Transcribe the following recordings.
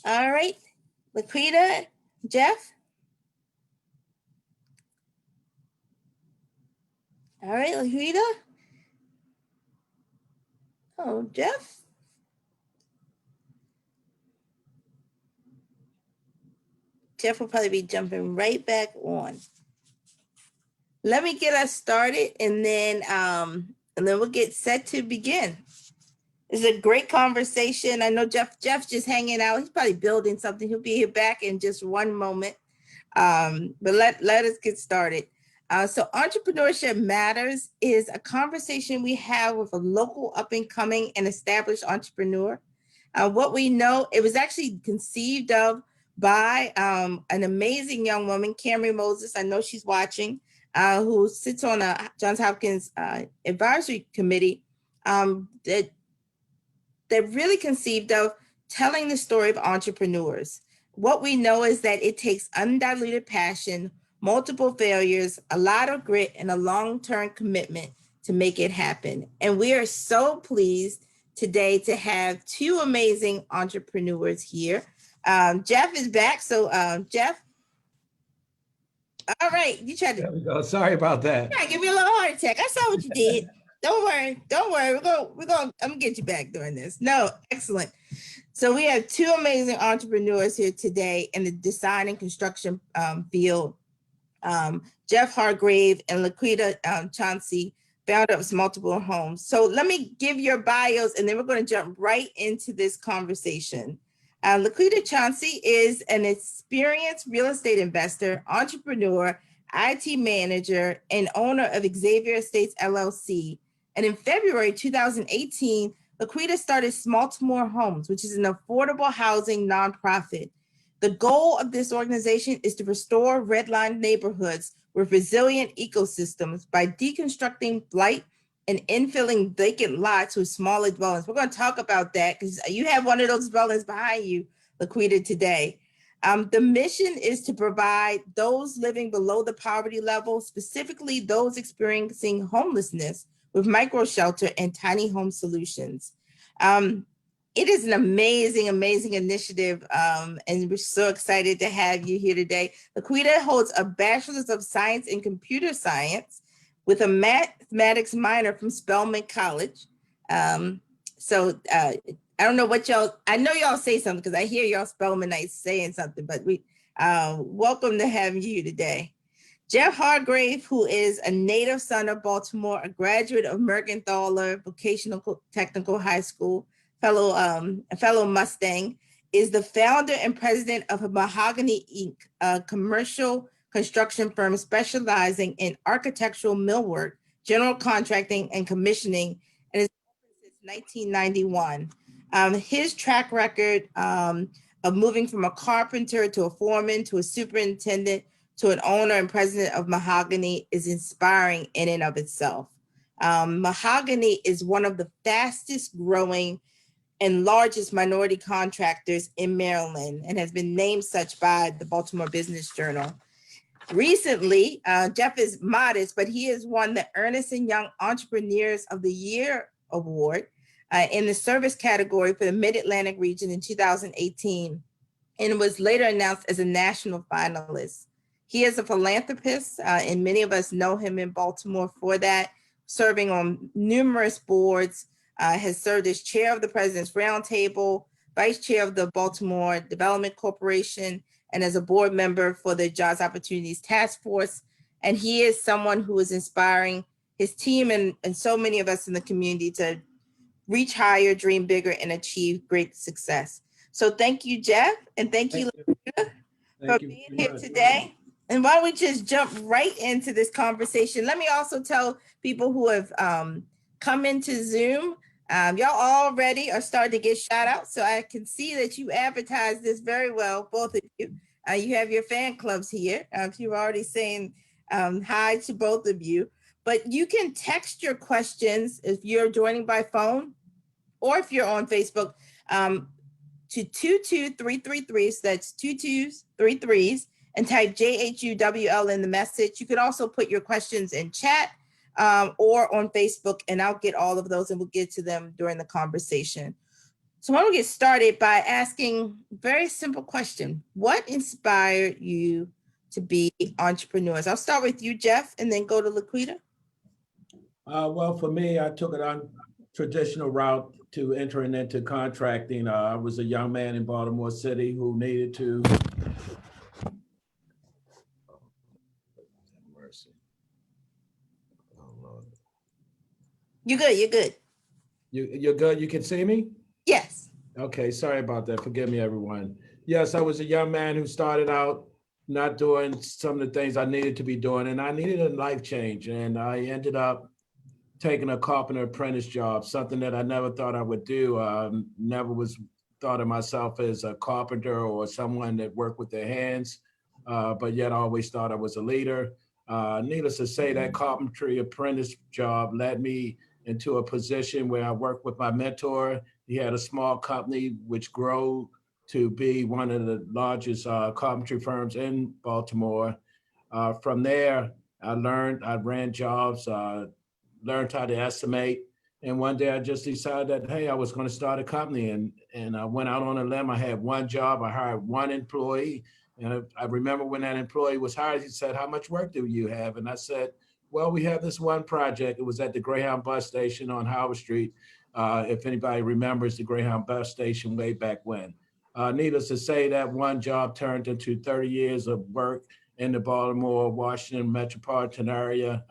All right, LaQuida, Jeff. All right, LaQuida. Oh, Jeff. Jeff will probably be jumping right back on. Let me get us started, and then we'll get set to begin. It's a great conversation. I know Jeff's just hanging out. He's probably building something. He'll be here back in just one moment. But let us get started. So Entrepreneurship Matters is a conversation we have with a local up-and-coming and established entrepreneur. What we know, it was actually conceived of by an amazing young woman, Cameron Moses. I know she's watching, who sits on a Johns Hopkins advisory committee that really conceived of telling the story of entrepreneurs. What we know is that it takes undiluted passion, multiple failures, a lot of grit, and a long-term commitment to make it happen. And we are so pleased today to have two amazing entrepreneurs here. Jeff is back. So Jeff, all right, you tried to. There we go. Sorry about that. Yeah, give me a little heart attack. I saw what you did. Don't worry. I'm gonna get you back during this. No, excellent. So we have two amazing entrepreneurs here today in the design and construction field. Jeff Hargrave and LaQuida Chancey, founder of Smaltimore Homes. So let me give your bios, and then we're going to jump right into this conversation. LaQuida Chancey is an experienced real estate investor, entrepreneur, IT manager, and owner of Xavier Estates LLC. And in February 2018, LaQuida started Smaltimore Homes, which is an affordable housing nonprofit. The goal of this organization is to restore redlined neighborhoods with resilient ecosystems by deconstructing blight and infilling vacant lots with smaller dwellings. We're going to talk about that because you have one of those dwellings behind you, LaQuida, today. The mission is to provide those living below the poverty level, specifically those experiencing homelessness, with micro shelter and tiny home solutions. It is an amazing initiative, and we're so excited to have you here today. LaQuida holds a Bachelor's of Science in Computer Science with a mathematics minor from Spelman College. I don't know what I know y'all say something because I hear y'all Spelmanites saying something, but we welcome to have you today. Jeff Hargrave, who is a native son of Baltimore, a graduate of Mergenthaler Vocational Technical High School, a fellow Mustang, is the founder and president of Mahogany Inc., a commercial construction firm specializing in architectural millwork, general contracting, and commissioning, and has been since 1991. His track record of moving from a carpenter to a foreman to a superintendent to an owner and president of Mahogany is inspiring in and of itself. Mahogany is one of the fastest growing and largest minority contractors in Maryland and has been named such by the Baltimore Business Journal. Recently, Jeff is modest, but he has won the Ernst & Young Entrepreneurs of the Year Award in the service category for the Mid-Atlantic region in 2018, and was later announced as a national finalist. He is a philanthropist, and many of us know him in Baltimore for that, serving on numerous boards, has served as chair of the President's Roundtable, vice chair of the Baltimore Development Corporation, and as a board member for the Jobs Opportunities Task Force. And he is someone who is inspiring his team and so many of us in the community to reach higher, dream bigger, and achieve great success. So thank you, Jeff, and thank you, LaQuida, for being here today. And why don't we just jump right into this conversation? Let me also tell people who have come into Zoom, y'all already are starting to get shout out. So I can see that you advertise this very well, both of you. You have your fan clubs here. You're already saying hi to both of you. But you can text your questions if you're joining by phone or if you're on Facebook to 22333. So that's 2233s. And type JHUWL in the message. You can also put your questions in chat or on Facebook, and I'll get all of those and we'll get to them during the conversation. So I want to get started by asking a very simple question. What inspired you to be entrepreneurs? I'll start with you, Jeff, and then go to LaQuida. Well, for me, I took an untraditional route to entering into contracting. I was a young man in Baltimore City who needed to. Mercy. Oh, Lord. You're good. You're good. You're good. You can see me? Yes. Okay. Sorry about that. Forgive me, everyone. Yes, I was a young man who started out not doing some of the things I needed to be doing, and I needed a life change. And I ended up taking a carpenter apprentice job, something that I never thought I would do. Never was thought of myself as a carpenter or someone that worked with their hands, but yet I always thought I was a leader. Needless to say, that carpentry apprentice job led me into a position where I worked with my mentor. He had a small company which grew to be one of the largest carpentry firms in Baltimore. From there, I ran jobs, learned how to estimate. And one day I just decided that, hey, I was going to start a company. And I went out on a limb. I had one job. I hired one employee. And I remember when that employee was hired, he said, how much work do you have? And I said, well, we have this one project. It was at the Greyhound bus station on Howard Street. If anybody remembers the Greyhound bus station way back when. Needless to say, that one job turned into 30 years of work in the Baltimore, Washington metropolitan area,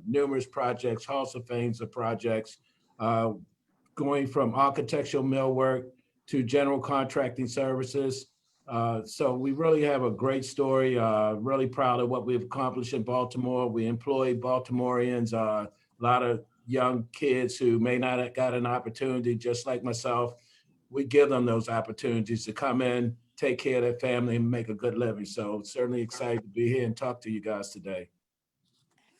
numerous projects, Halls of Fames of projects, going from architectural millwork to general contracting services. So we really have a great story, really proud of what we've accomplished in Baltimore. We employ Baltimoreans, a lot of young kids who may not have got an opportunity, just like myself. We give them those opportunities to come in, take care of their family, and make a good living. So certainly excited to be here and talk to you guys today.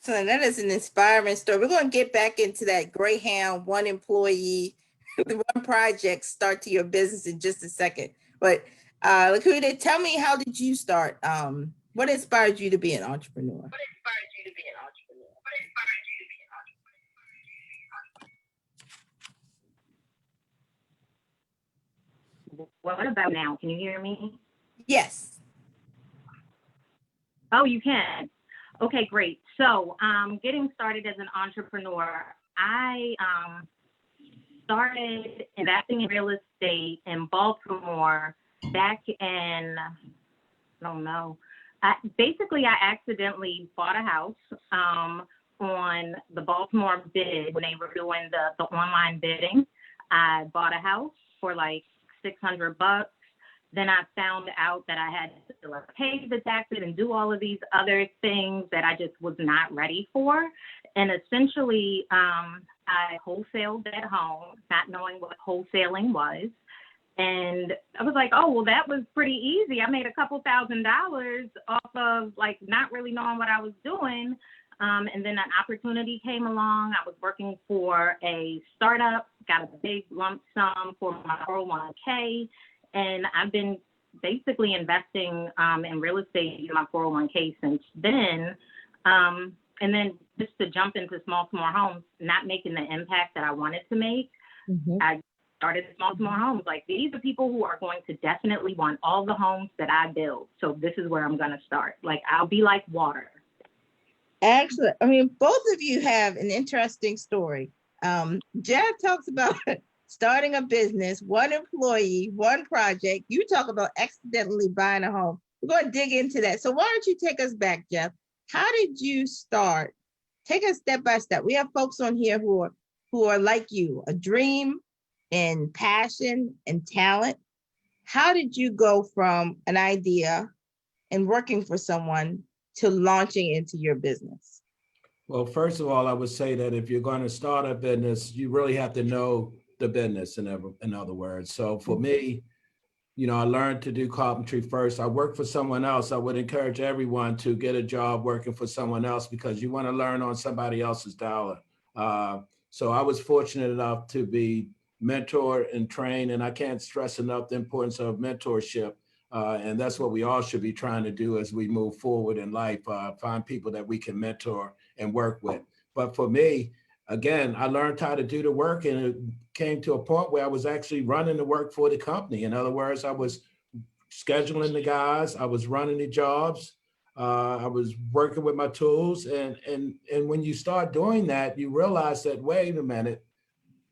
So that is an inspiring story. We're going to get back into that Greyhound, one employee, one project start to your business in just a second. But LaQuida, tell me, how did you start? What inspired you to be an entrepreneur? What about now? Can you hear me? Yes. Oh, you can. Okay, great. So getting started as an entrepreneur, I started investing in real estate in Baltimore back in, I don't know. I accidentally bought a house on the Baltimore bid when they were doing the online bidding. I bought a house for like $600. Then I found out that I had to pay the taxes and do all of these other things that I just was not ready for. And essentially, I wholesaled that home, not knowing what wholesaling was. And I was like, oh, well, that was pretty easy. I made a couple $1,000s off of like not really knowing what I was doing. And then an opportunity came along. I was working for a startup, got a big lump sum for my 401k. And I've been basically investing in real estate in my 401k since then. And then just to jump into Smaltimore Homes, not making the impact that I wanted to make, I started Smaltimore Homes. Like, these are people who are going to definitely want all the homes that I build. So this is where I'm going to start. Like, I'll be like water. Excellent. I mean, both of you have an interesting story. Jeff talks about starting a business, one employee, one project. You talk about accidentally buying a home. We're going to dig into that. So why don't you take us back, Jeff? How did you start? Take us step by step. We have folks on here who are like you, a dream and passion and talent. How did you go from an idea and working for someone to launching into your business? Well, first of all, I would say that if you're going to start a business, you really have to know the business, in other words. So for me, I learned to do carpentry first. I worked for someone else. I would encourage everyone to get a job working for someone else because you want to learn on somebody else's dollar. So I was fortunate enough to be mentored and trained, and I can't stress enough the importance of mentorship. And that's what we all should be trying to do as we move forward in life, find people that we can mentor and work with. But for me, again, I learned how to do the work, and it came to a point where I was actually running the work for the company. In other words, I was scheduling the guys, I was running the jobs, I was working with my tools, and when you start doing that, you realize that, wait a minute,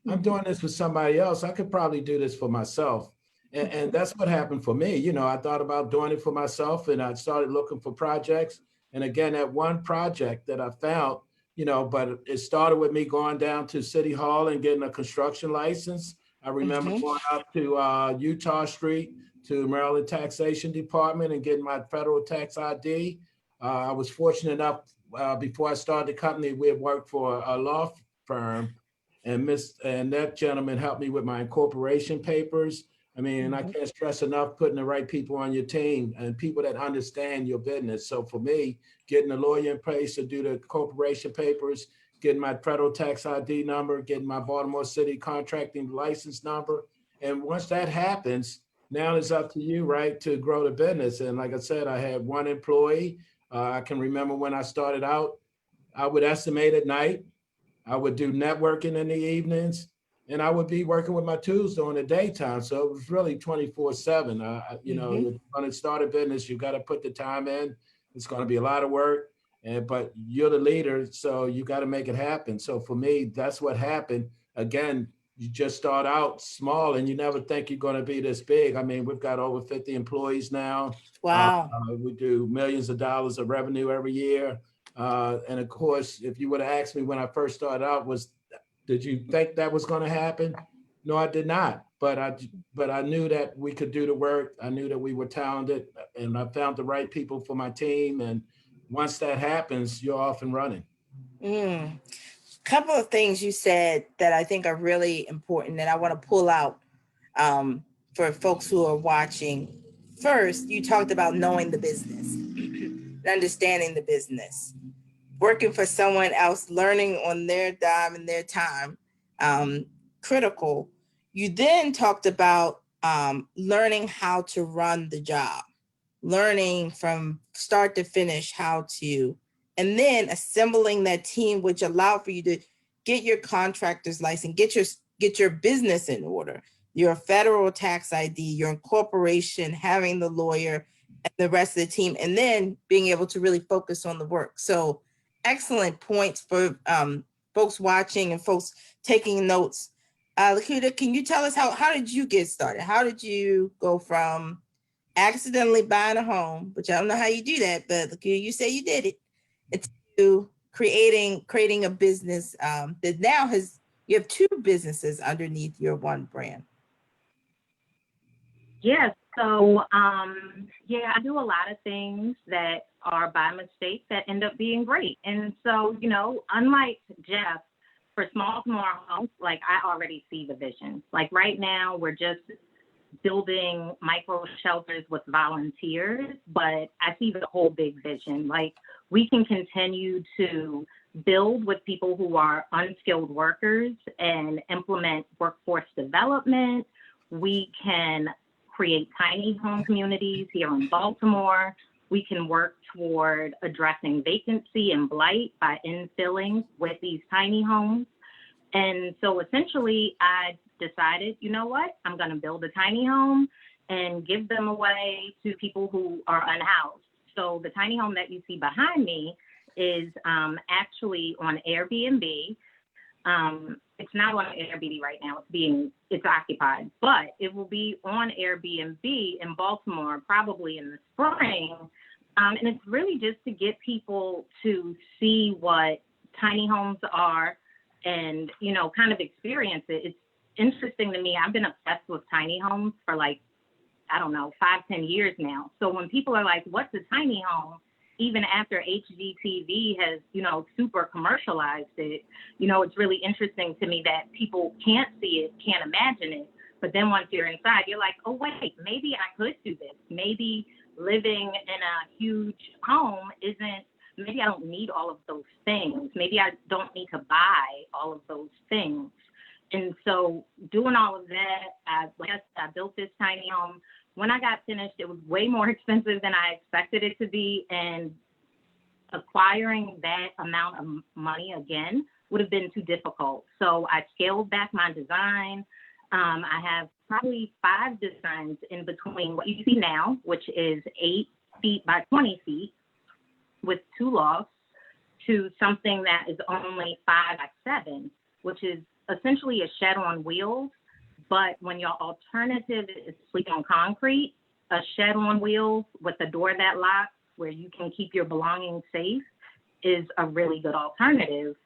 I'm doing this for somebody else. I could probably do this for myself. And that's what happened for me. You know, I thought about doing it for myself, and I started looking for projects. And again, that one project that I found, you know, but it started with me going down to City Hall and getting a construction license. I remember going up to Utah Street to Maryland Taxation Department and getting my federal tax ID. I was fortunate enough, before I started the company, we had worked for a law firm, and that gentleman helped me with my incorporation papers. I mean, I can't stress enough putting the right people on your team and people that understand your business. So for me, getting a lawyer in place to do the corporation papers, getting my federal tax ID number, getting my Baltimore City contracting license number. And once that happens, now it's up to you, right, to grow the business. And like I said, I had one employee. I can remember when I started out, I would estimate at night. I would do networking in the evenings, and I would be working with my tools during the daytime. So it was really 24/7. You know, if you're going to start a business, you got to put the time in. It's going to be a lot of work, but you're the leader, so you got to make it happen. So for me, that's what happened. Again, you just start out small, and you never think you're going to be this big. I mean, we've got over 50 employees now. Wow. We do millions of dollars of revenue every year. And of course, if you would have asked me when I first started out, did you think that was going to happen? No, I did not. But I knew that we could do the work. I knew that we were talented, and I found the right people for my team. And once that happens, you're off and running. Couple of things you said that I think are really important that I want to pull out for folks who are watching. First, you talked about knowing the business, understanding the business, working for someone else, learning on their dime and their time, critical. You then talked about learning how to run the job, learning from start to finish how to, and then assembling that team, which allowed for you to get your contractor's license, get your business in order, your federal tax ID, your incorporation, having the lawyer, and the rest of the team, and then being able to really focus on the work. So excellent points for folks watching and folks taking notes. LaQuida, can you tell us how did you get started? How did you go from accidentally buying a home, which I don't know how you do that, but LaQuida, you say you did it, to creating a business that now you have two businesses underneath your one brand? Yes. So, I do a lot of things that are by mistake that end up being great. And so, you know, unlike Jeff, for Smaltimore Homes, like I already see the vision. Like right now, we're just building micro shelters with volunteers, but I see the whole big vision. Like we can continue to build with people who are unskilled workers and implement workforce development. We can create tiny home communities here in Baltimore. We can work toward addressing vacancy and blight by infilling with these tiny homes. And so essentially I decided, you know what, I'm going to build a tiny home and give them away to people who are unhoused. So the tiny home that you see behind me is actually on Airbnb. It's not on Airbnb right now. It's occupied, but it will be on Airbnb in Baltimore probably in the spring. And it's really just to get people to see what tiny homes are and, you know, kind of experience it. It's interesting to me. I've been obsessed with tiny homes for like, I don't know, 5-10 years now. So when people are like, what's a tiny home? Even after HGTV has, you know, super commercialized it, you know, it's really interesting to me that people can't see it, can't imagine it. But then once you're inside, you're like, oh, wait, maybe I could do this. Maybe living in a huge home maybe I don't need all of those things. Maybe I don't need to buy all of those things. And so doing all of that, I built this tiny home. When I got finished, it was way more expensive than I expected it to be. And acquiring that amount of money again would have been too difficult. So I scaled back my design. I have probably 5 designs in between what you see now, which is 8 feet by 20 feet with 2 lofts, to something that is only 5 by 7, which is essentially a shed on wheels. But when your alternative is sleep on concrete, a shed on wheels with a door that locks where you can keep your belongings safe is a really good alternative,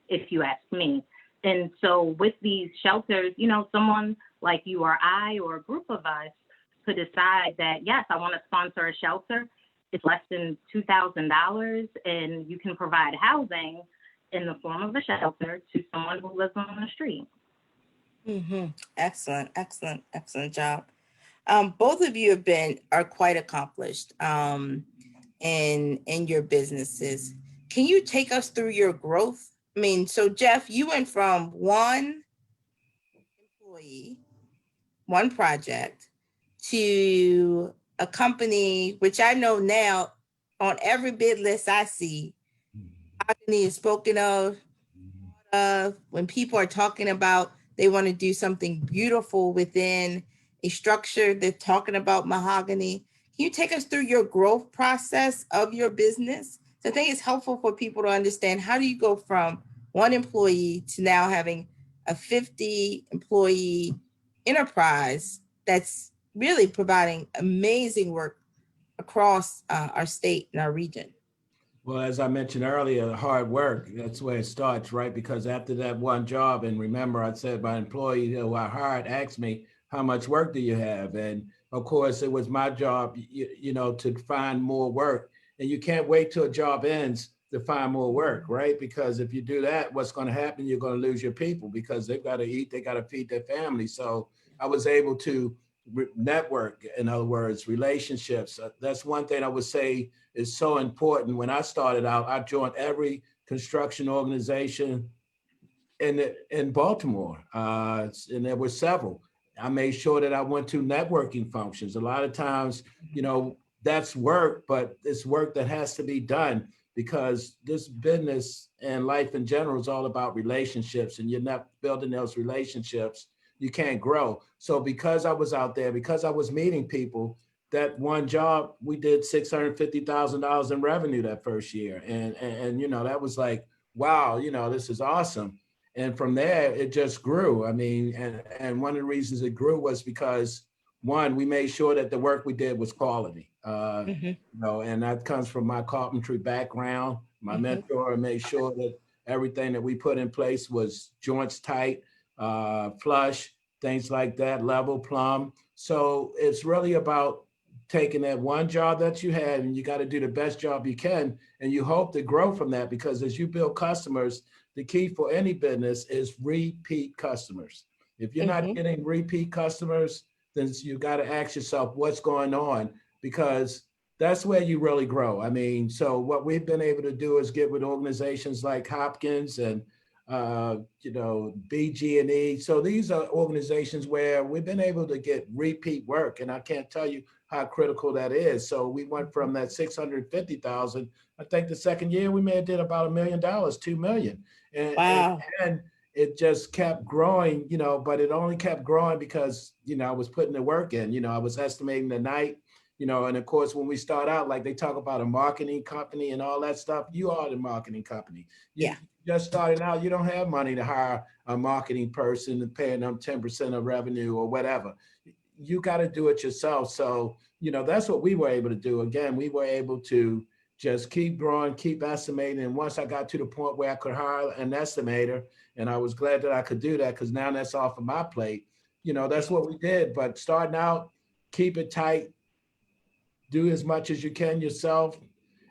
if you ask me. And so with these shelters, you know, someone like you or I or a group of us could decide that, yes, I want to sponsor a shelter. It's less than $2,000, and you can provide housing in the form of a shelter to someone who lives on the street. Mm-hmm. Excellent, excellent, excellent job. Both of you are quite accomplished in your businesses. Can you take us through your growth? I mean, so Jeff, you went from 1 employee, 1 project, to a company, which I know now on every bid list I see, Mahogany is spoken of. When people are talking about they want to do something beautiful within a structure, they're talking about Mahogany. Can you take us through your growth process of your business? So I think it's helpful for people to understand, how do you go from 1 employee to now having a 50 employee enterprise that's really providing amazing work across our state and our region? Well, as I mentioned earlier, hard work, that's where it starts, right? Because after that 1 job, and remember, I said my employee who I hired asked me, how much work do you have? And of course, it was my job, you know, to find more work. And you can't wait till a job ends to find more work, right? Because if you do that, what's going to happen? You're going to lose your people, because they've got to eat, they got to feed their family. So I was able to network, in other words, relationships. That's one thing I would say is so important. When I started out, I joined every construction organization in Baltimore, and there were several. I made sure that I went to networking functions. A lot of times, you know, that's work, but it's work that has to be done, because this business and life in general is all about relationships, and you're not building those relationships, you can't grow. So because I was out there, because I was meeting people, that 1 job, we did $650,000 in revenue that first year. And, you know, that was like, wow, you know, this is awesome. And from there, it just grew. I mean, and one of the reasons it grew was because, 1, we made sure that the work we did was quality. You know, and that comes from my carpentry background. My mentor made sure that everything that we put in place was joints tight, flush, things like that, level, plumb. So it's really about taking that 1 job that you had, and you got to do the best job you can, and you hope to grow from that, because as you build customers, the key for any business is repeat customers. If you're not getting repeat customers, then you got to ask yourself what's going on, because that's where you really grow. I mean, so what we've been able to do is get with organizations like Hopkins and you know, BG&E. So these are organizations where we've been able to get repeat work, and I can't tell you how critical that is. So we went from that 650,000. I think the 2nd year we may have did about $1 million, 2 million, and it just kept growing, you know. But it only kept growing because, you know, I was putting the work in. You know, I was estimating the night. You know, and of course, when we start out, like they talk about a marketing company and all that stuff, you are the marketing company. Just starting out, you don't have money to hire a marketing person and paying them 10% of revenue or whatever. You got to do it yourself. So, you know, that's what we were able to do. Again, we were able to just keep growing, keep estimating. And once I got to the point where I could hire an estimator, and I was glad that I could do that, because now that's off of my plate, you know, that's what we did. But starting out, keep it tight, do as much as you can yourself,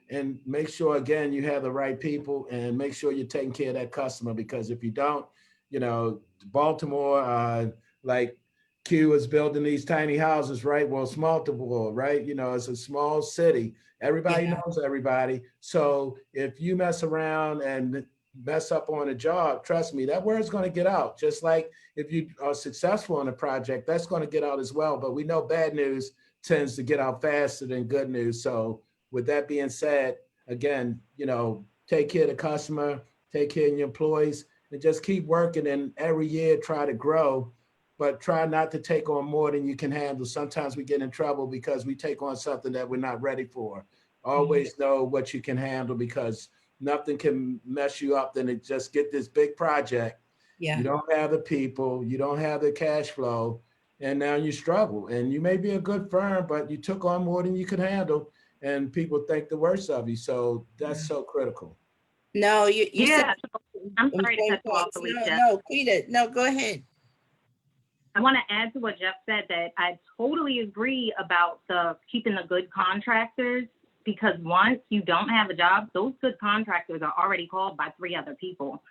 and make sure, again, you have the right people, and make sure you're taking care of that customer, because if you don't, you know, Baltimore, like Q is building these tiny houses, right? Well, Smaltimore, right? You know, it's a small city. Everybody knows everybody. So if you mess around and mess up on a job, trust me, that word's going to get out. Just like if you are successful on a project, that's going to get out as well. But we know bad news tends to get out faster than good news. So with that being said, again, you know, take care of the customer, take care of your employees, and just keep working, and every year try to grow, but try not to take on more than you can handle. Sometimes we get in trouble because we take on something that we're not ready for. Always know what you can handle, because nothing can mess you up than to just get this big project. Yeah. You don't have the people, you don't have the cash flow, and now you struggle. And you may be a good firm, but you took on more than you could handle, and people think the worst of you. So that's so critical. No, you said Yeah, so I'm sorry to important cut you off, points. No, Alicia. no, Quita, no, go ahead. I want to add to what Jeff said, that I totally agree about the keeping the good contractors, because once you don't have a job, those good contractors are already called by 3 other people.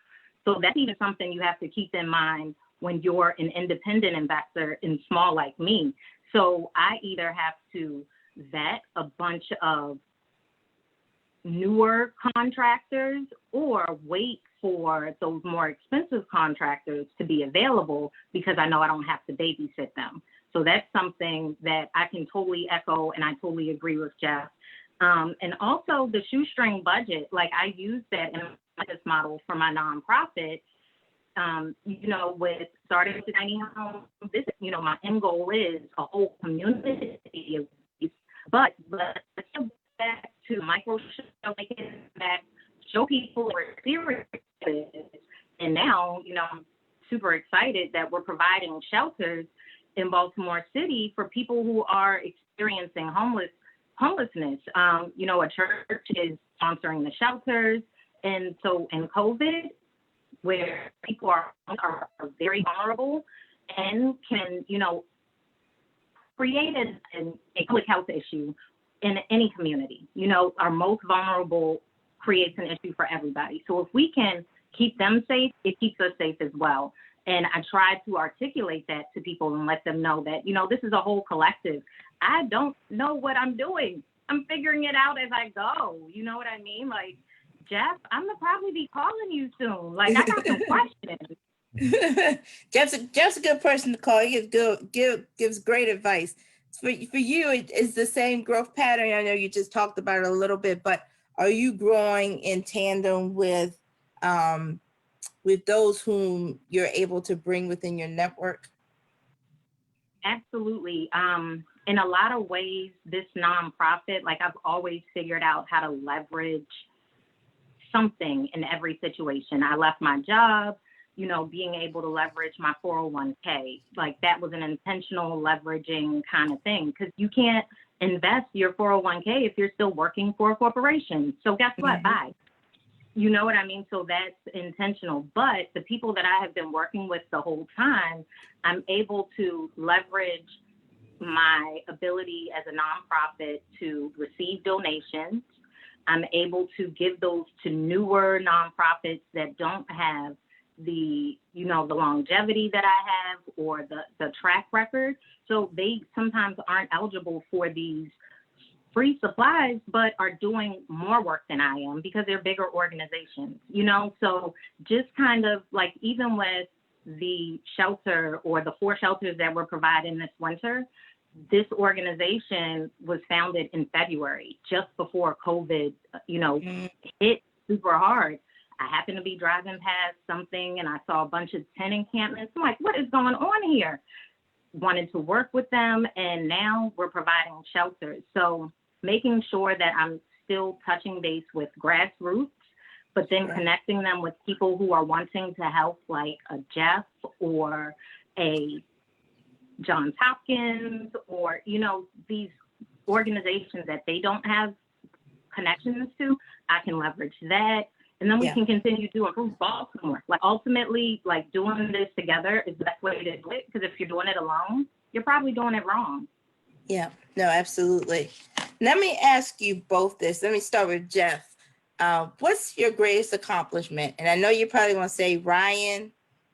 So that's even something you have to keep in mind when you're an independent investor in small like me. So I either have to vet a bunch of newer contractors or wait for those more expensive contractors to be available, because I know I don't have to babysit them. So that's something that I can totally echo, and I totally agree with Jeff. And also the shoestring budget, like I use that in my business model for my nonprofit. You know, with starting with the tiny home business, you know, my end goal is a whole community of these. But let's go back to micro show, make it back, show people what serious is. And now, you know, I'm super excited that we're providing shelters in Baltimore City for people who are experiencing homelessness. You know, a church is sponsoring the shelters. And so in COVID, where people are very vulnerable and can, you know, create a public health issue in any community. You know, our most vulnerable creates an issue for everybody. So if we can keep them safe, it keeps us safe as well. And I try to articulate that to people and let them know that, you know, this is a whole collective. I don't know what I'm doing. I'm figuring it out as I go. You know what I mean? Like, Jeff, I'm gonna probably be calling you soon. Like, I got some questions. Jeff's a good person to call. He gives great advice. For you, it's the same growth pattern. I know you just talked about it a little bit, but are you growing in tandem with those whom you're able to bring within your network? Absolutely. In a lot of ways, this nonprofit, like I've always figured out how to leverage something in every situation. I left my job, you know, being able to leverage my 401k, like that was an intentional leveraging kind of thing, because you can't invest your 401k if you're still working for a corporation. So guess what? Bye. You know what I mean? So that's intentional. But the people that I have been working with the whole time, I'm able to leverage my ability as a nonprofit to receive donations. I'm able to give those to newer nonprofits that don't have the, you know, the longevity that I have or the track record. So they sometimes aren't eligible for these free supplies, but are doing more work than I am because they're bigger organizations, you know? So just kind of like, even with the shelter or the 4 shelters that we're providing this winter, this organization was founded in February, just before COVID, you know, hit super hard. I happened to be driving past something and I saw a bunch of tent encampments. I'm like, what is going on here? Wanted to work with them, and now we're providing shelters. So making sure that I'm still touching base with grassroots, but then connecting them with people who are wanting to help, like a Jeff or a Johns Hopkins, or, you know, these organizations that they don't have connections to. I can leverage that. And then we can continue to improve Baltimore. Like, ultimately, like, doing this together is the best way to do it, because if you're doing it alone, you're probably doing it wrong. Yeah, no, absolutely. Let me ask you both this. Let me start with Jeff. What's your greatest accomplishment? And I know you probably want to say Ryan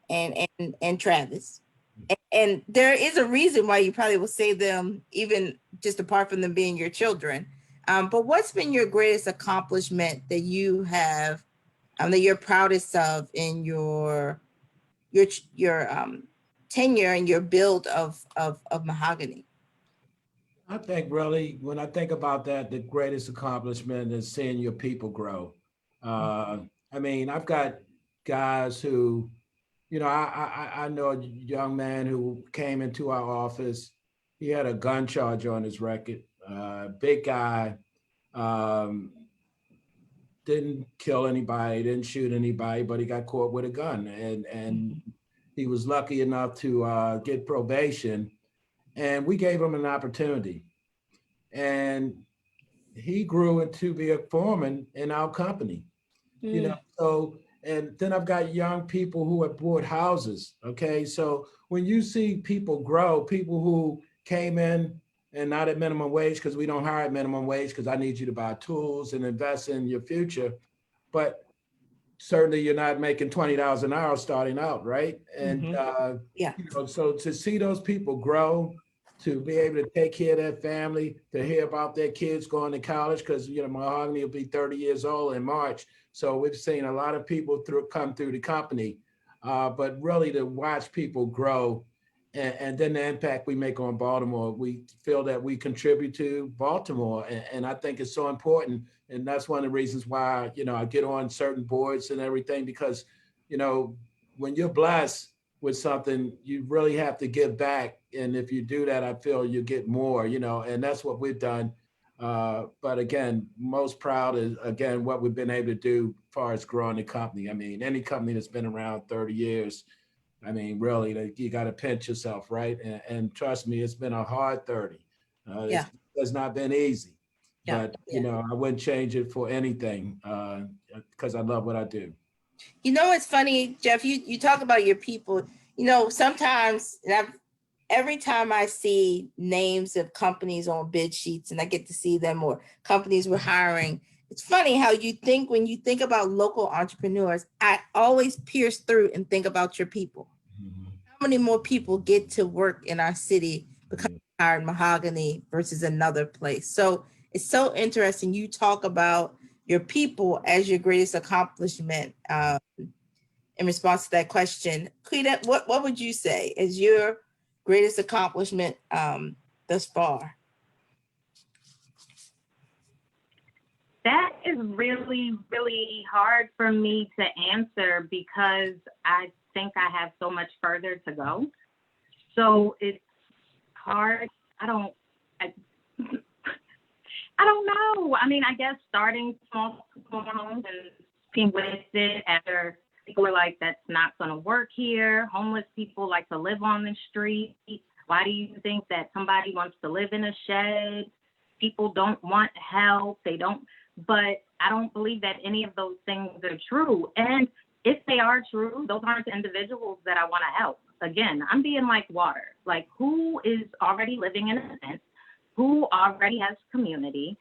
and Travis. And there is a reason why you probably will say them, even just apart from them being your children. But what's been your greatest accomplishment that you have, that you're proudest of in your tenure and your build of Mahogany? I think really, when I think about that, the greatest accomplishment is seeing your people grow. I mean, I've got guys who, I know a young man who came into our office. He had a gun charge on his record. Big guy, um, didn't kill anybody, didn't shoot anybody, but he got caught with a gun, and he was lucky enough to get probation, and we gave him an opportunity, and he grew into be a foreman in our company. So, and then I've got young people who have bought houses. Okay, so when you see people grow, people who came in and not at minimum wage, because we don't hire at minimum wage, because I need you to buy tools and invest in your future, but certainly you're not making $20 an hour starting out, right? And Yeah. so to see those people grow, to be able to take care of their family, to hear about their kids going to college, because Mahogany will be 30 years old in March. So we've seen a lot of people come through the company, but really to watch people grow, and then the impact we make on Baltimore, we feel that we contribute to Baltimore, and I think it's so important. And that's one of the reasons why, I get on certain boards and everything, because, when you're blessed with something, you really have to give back. And if you do that, I feel you get more, and that's what we've done. But again, most proud is, again, what we've been able to do as far as growing the company. I mean, any company that's been around 30 years, I mean, really, you got to pinch yourself, right? And trust me, it's been a hard 30. It's not been easy. But, I wouldn't change it for anything, because I love what I do. It's funny, Jeff, you talk about your people, sometimes, every time I see names of companies on bid sheets and I get to see them, or companies we're hiring, it's funny how you think, when you think about local entrepreneurs, I always pierce through and think about your people. How many more people get to work in our city because we hired Mahogany versus another place? So it's so interesting. You talk about your people as your greatest accomplishment. In response to that question, LaQuida, what would you say is your greatest accomplishment thus far? That is really, really hard for me to answer, because I think I have so much further to go. So it's hard. I don't know. I mean, I guess starting small homes and being with it after people are like, that's not going to work here. Homeless people like to live on the street. Why do you think that somebody wants to live in a shed? People don't want help. They don't. But I don't believe that any of those things are true. And if they are true, those aren't the individuals that I want to help. Again, I'm being like water. Like, who is already living in a tent? Who already has community?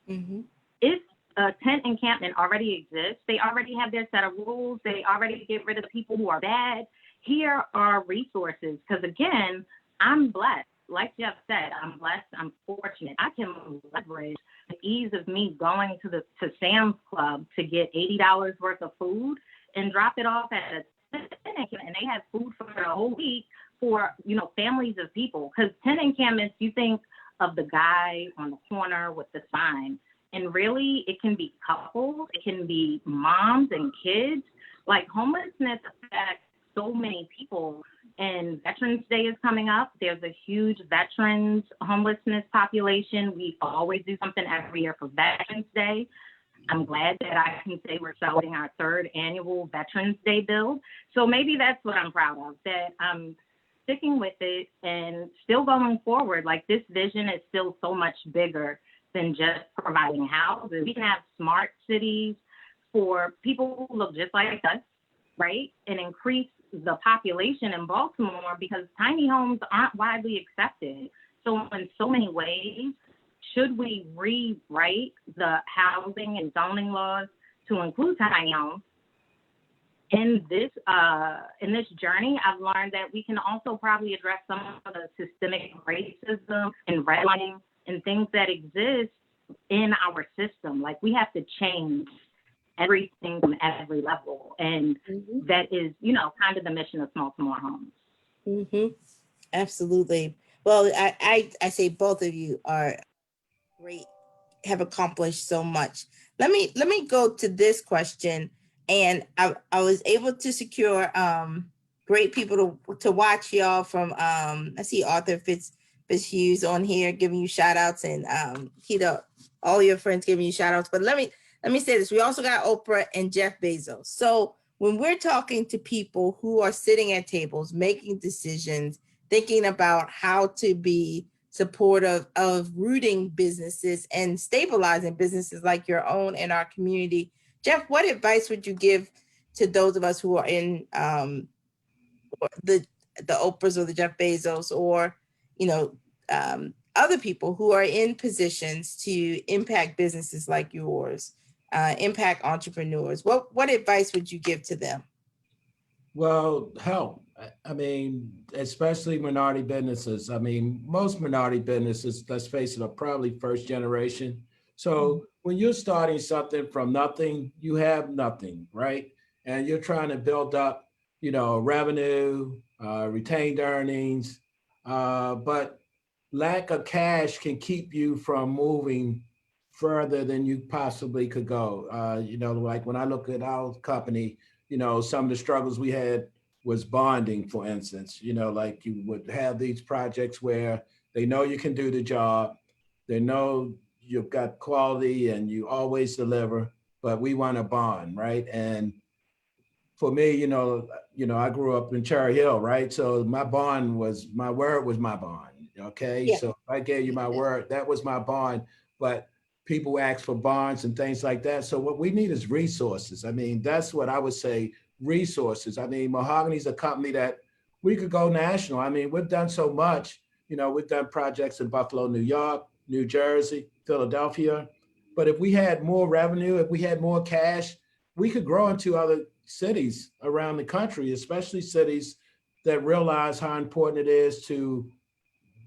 If a tent encampment already exists, they already have their set of rules. They already get rid of the people who are bad. Here are resources. Because again, I'm blessed. Like Jeff said, I'm blessed. I'm fortunate. I can leverage the ease of me going to Sam's Club to get $80 worth of food and drop it off at a tent encampment, and they have food for the whole week for families of people. Because tent encampments, you think of the guy on the corner with the sign, and really it can be couples, it can be moms and kids. Like, homelessness affects so many people. And Veterans Day is coming up. There's a huge veterans homelessness population. We always do something every year for Veterans Day. I'm glad that I can say we're celebrating our 3rd annual Veterans Day build. So maybe that's what I'm proud of, that I'm sticking with it and still going forward. Like, this vision is still so much bigger than just providing houses. We can have smart cities for people who look just like us, right? And increase the population in Baltimore, because tiny homes aren't widely accepted. So in so many ways, should we rewrite the housing and zoning laws to include tiny homes? In this journey, I've learned that we can also probably address some of the systemic racism and redlining and things that exist in our system. Like, we have to change everything from every level. And that is, kind of the mission of Smaltimore Homes. Absolutely. Well, I say both of you are great, have accomplished so much. Let me go to this question. And I was able to secure great people to watch y'all from I see Arthur Fitzhughes on here giving you shout outs, and Keto, all your friends giving you shout outs. But let me say this. We also got Oprah and Jeff Bezos. So when we're talking to people who are sitting at tables, making decisions, thinking about how to be supportive of rooting businesses and stabilizing businesses like your own in our community, Jeff, what advice would you give to those of us who are in the Oprahs or the Jeff Bezos, or other people who are in positions to impact businesses like yours, impact entrepreneurs? What advice would you give to them? Well, help. I mean, especially minority businesses. I mean, most minority businesses, let's face it, are probably first generation. So when you're starting something from nothing, you have nothing, right? And you're trying to build up, revenue, retained earnings, but lack of cash can keep you from moving further than you possibly could go. Like when I look at our company, some of the struggles we had was bonding, for instance. Like you would have these projects where they know you can do the job, they know you've got quality and you always deliver, but we want to bond, right? And for me, I grew up in Cherry Hill, right? So my bond was, my word was my bond. Okay. Yeah. So if I gave you my word, that was my bond. But people ask for bonds and things like that. So what we need is resources. I mean, that's what I would say, resources. I mean, Mahogany is a company that we could go national. I mean, we've done so much. We've done projects in Buffalo, New York, New Jersey, Philadelphia. But if we had more revenue, if we had more cash, we could grow into other cities around the country, especially cities that realize how important it is to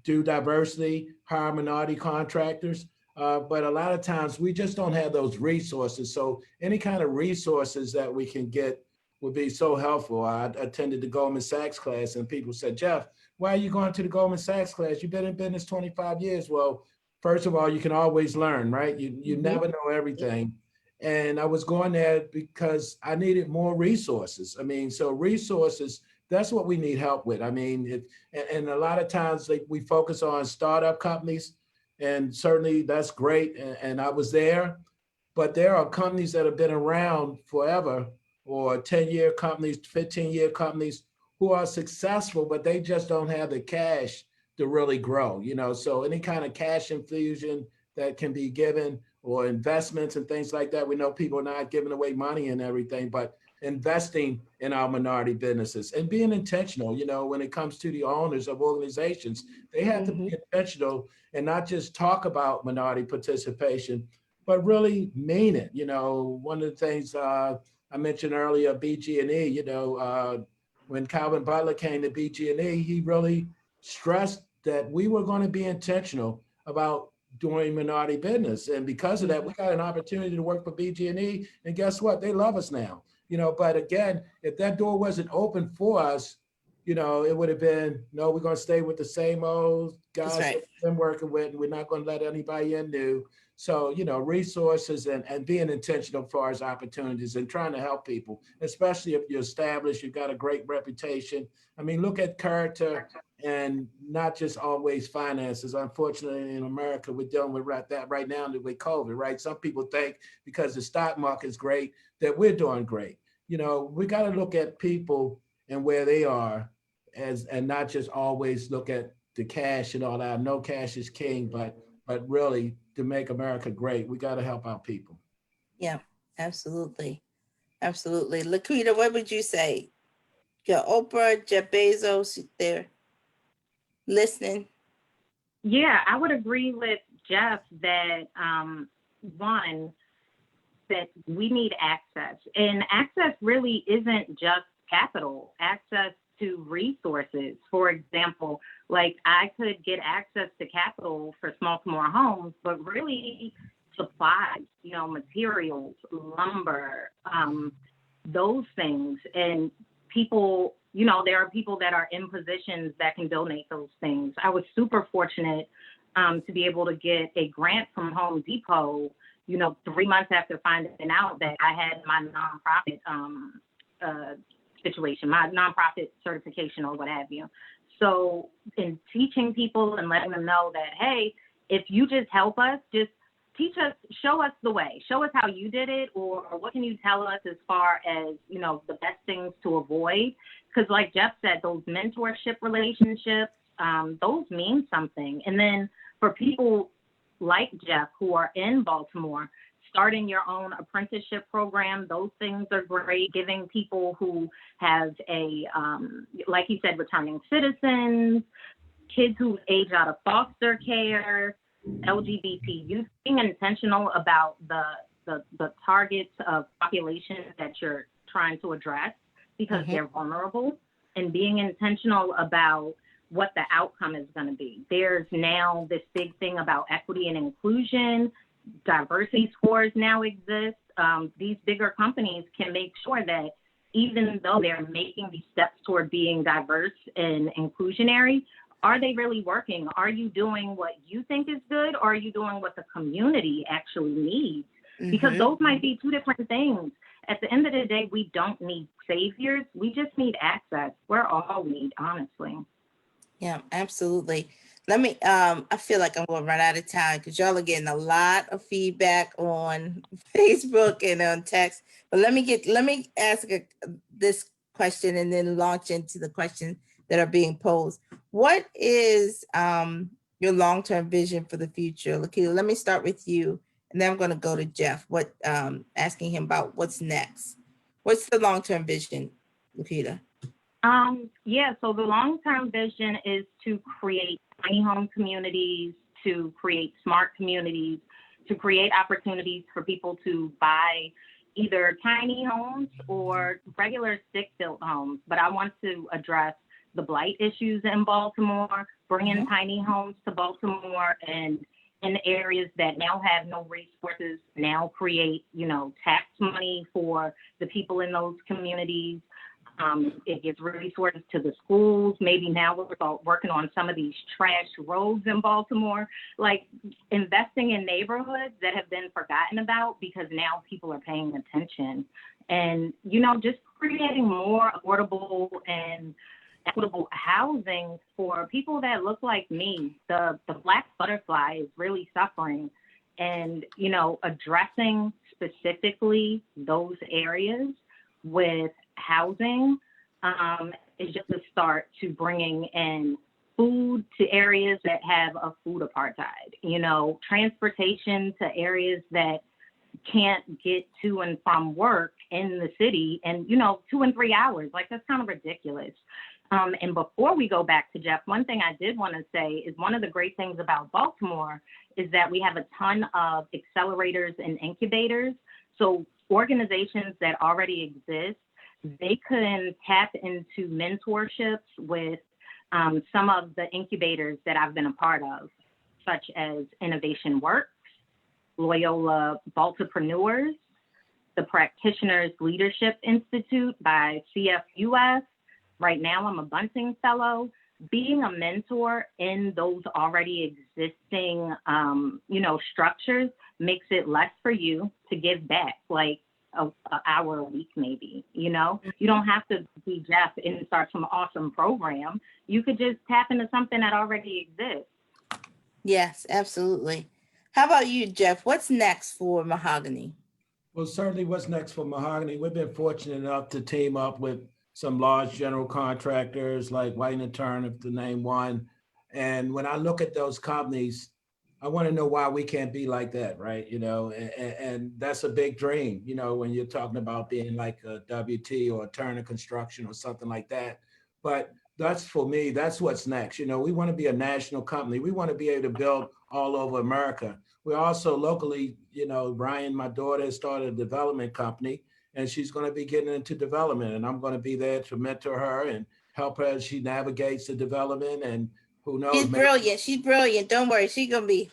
do diversity, hire minority contractors. But a lot of times we just don't have those resources. So any kind of resources that we can get would be so helpful. I attended the Goldman Sachs class and people said, Jeff, why are you going to the Goldman Sachs class? You've been in business 25 years. Well, first of all, you can always learn, right? You never know everything. And I was going there because I needed more resources. I mean, so resources, that's what we need help with. I mean, and a lot of times we focus on startup companies, and certainly that's great. And I was there, but there are companies that have been around forever, or 10-year companies, 15-year companies who are successful, but they just don't have the cash to really grow, so any kind of cash infusion that can be given, or investments and things like that. We know people are not giving away money and everything, but investing in our minority businesses and being intentional, when it comes to the owners of organizations, they have to be intentional and not just talk about minority participation, but really mean it. One of the things I mentioned earlier, BG&E, when Calvin Butler came to BG&E, he really stressed that we were going to be intentional about doing minority business. And because of that, we got an opportunity to work for BG&E. And guess what? They love us now. But again, if that door wasn't open for us, it would have been, no, we're going to stay with the same old guys that we've been working with, and we're not going to let anybody in new. So, resources and being intentional as far as opportunities and trying to help people, especially if you're established, you've got a great reputation. I mean, look at character and not just always finances. Unfortunately, in America, we're dealing with that right now with COVID, right? Some people think because the stock market is great that we're doing great. We got to look at people and where they are and not just always look at the cash and all that. No, cash is king, but really to make America great, we got to help our people. Yeah, absolutely. Absolutely. LaQuida, what would you say? Your Oprah, Jeff Bezos, they're listening. Yeah, I would agree with Jeff that one, that we need access. And access really isn't just capital, access to resources. For example, like I could get access to capital for Smaltimore homes, but really supplies, materials, lumber, those things. And people, there are people that are in positions that can donate those things. I was super fortunate to be able to get a grant from Home Depot, 3 months after finding out that I had my nonprofit situation, my nonprofit certification or what have you. So in teaching people and letting them know that, hey, if you just help us, just teach us, show us the way, show us how you did it, or what can you tell us as far as, the best things to avoid? Because like Jeff said, those mentorship relationships, those mean something. And then for people like Jeff who are in Baltimore, starting your own apprenticeship program, those things are great. Giving people who have like he said, returning citizens, kids who age out of foster care, LGBT youth, being intentional about the targets of populations that you're trying to address because they're vulnerable, and being intentional about what the outcome is going to be. There's now this big thing about equity and inclusion. Diversity scores now exist. These bigger companies can make sure that even though they're making these steps toward being diverse and inclusionary, are they really working? Are you doing what you think is good, or are you doing what the community actually needs? Because those might be two different things. At the end of the day, we don't need saviors. We just need access. We're all need, honestly. Yeah, absolutely. Let me, I feel like I'm going to run out of time because y'all are getting a lot of feedback on Facebook and on text. But let me ask this question and then launch into the questions that are being posed. What is your long-term vision for the future? LaQuida, let me start with you, and then I'm going to go to Jeff. Asking him about what's next. What's the long-term vision, LaQuida? So the long-term vision is to create tiny home communities, to create smart communities, to create opportunities for people to buy either tiny homes or regular stick-built homes. But I want to address the blight issues in Baltimore, bring in tiny homes to Baltimore, and in areas that now have no resources, now create, tax money for the people in those communities. It gives resources to the schools. Maybe now we're working on some of these trash roads in Baltimore, like investing in neighborhoods that have been forgotten about because now people are paying attention. And, just creating more affordable and equitable housing for people that look like me. The black butterfly is really suffering, and, addressing specifically those areas with housing is just a start to bringing in food to areas that have a food apartheid, transportation to areas that can't get to and from work in the city and, 2 and 3 hours. Like, that's kind of ridiculous. And before we go back to Jeff, one thing I did want to say is one of the great things about Baltimore is that we have a ton of accelerators and incubators. So organizations that already exist, they can tap into mentorships with some of the incubators that I've been a part of, such as Innovation Works, Loyola Baltipreneurs, the Practitioners Leadership Institute by CFUS. Right now, I'm a Bunting Fellow. Being a mentor in those already existing, structures makes it less for you to give back, like an hour a week, maybe. You don't have to be Jeff and start some awesome program. You could just tap into something that already exists. Yes, absolutely. How about you, Jeff? What's next for Mahogany? Well, certainly what's next for Mahogany, we've been fortunate enough to team up with some large general contractors like White & Turner, to name one. And when I look at those companies, I want to know why we can't be like that, right? And that's a big dream, when you're talking about being like a WT or a Turner Construction or something like that. But that's, for me, that's what's next. We want to be a national company. We want to be able to build all over America. We're also locally, Ryan, my daughter, has started a development company, and she's going to be getting into development, and I'm going to be there to mentor her and help her as she navigates the development. And who knows? She's brilliant. She's brilliant. Don't worry. She's going to be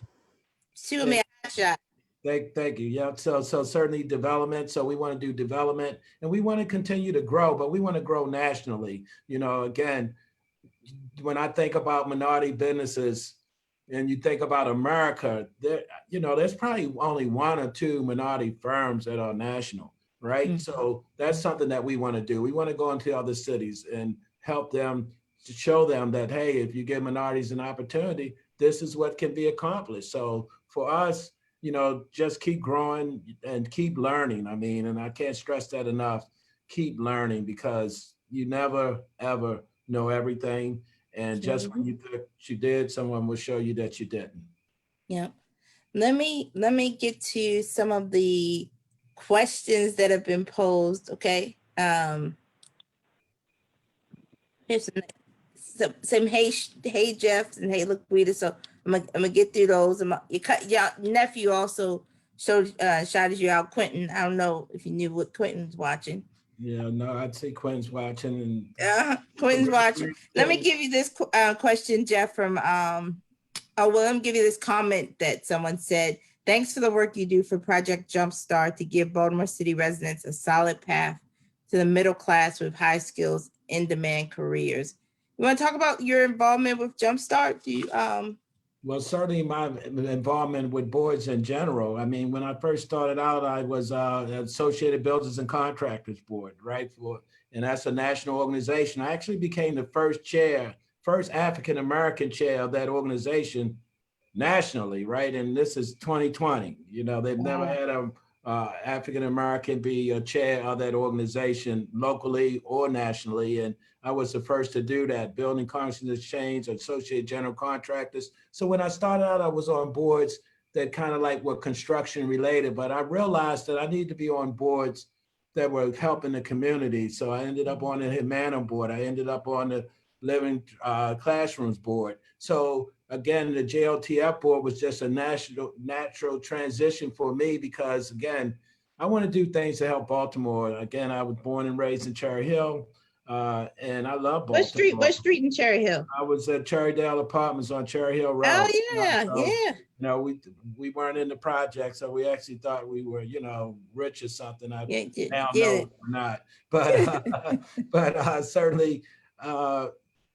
shooting me a hot shot. Thank you. Yeah. So certainly development. So we want to do development, and we want to continue to grow, but we want to grow nationally. Again, when I think about minority businesses, and you think about America, there, there's probably only one or two minority firms that are national, right? So that's something that we want to do. We want to go into other cities and help them to show them that, hey, if you give minorities an opportunity, this is what can be accomplished. So for us, just keep growing and keep learning. I mean, and I can't stress that enough. Keep learning, because you never, ever know everything. And just when you think you did, someone will show you that you didn't. Yeah. Let me get to some of the questions that have been posed. Okay. Here's some hey Jeff and hey LaQuida. So I'm gonna get through those. Your nephew also shouted you out, Quentin. I don't know if you knew what Quentin's watching. Yeah, no, I'd say Quentin's watching. And Quentin's watching. Let me give you this question, Jeff, from let me give you this comment that someone said. Thanks for the work you do for Project Jumpstart to give Baltimore City residents a solid path to the middle class with high skills, in-demand careers. You want to talk about your involvement with Jumpstart? Do you, Well, certainly my involvement with boards in general. I mean, when I first started out, I was Associated Builders and Contractors Board, right? And that's a national organization. I actually became the first African-American chair of that organization nationally, right? And this is 2020. They've never had a African-American be a chair of that organization locally or nationally. And I was the first to do that, Building Conscious Exchange, Associated General Contractors. So when I started out, I was on boards that kind of like were construction related, but I realized that I need to be on boards that were helping the community. So I ended up on the Humana board. I ended up on the Living Classrooms board. So again, the JLTF board was just a natural transition for me, because again, I want to do things to help Baltimore. Again, I was born and raised in Cherry Hill, and I love Baltimore. what street in Cherry Hill? I was at Cherrydale Apartments on Cherry Hill Road. Oh yeah, So, we weren't in the project, so we actually thought we were, rich or something. I now know we're not, but certainly.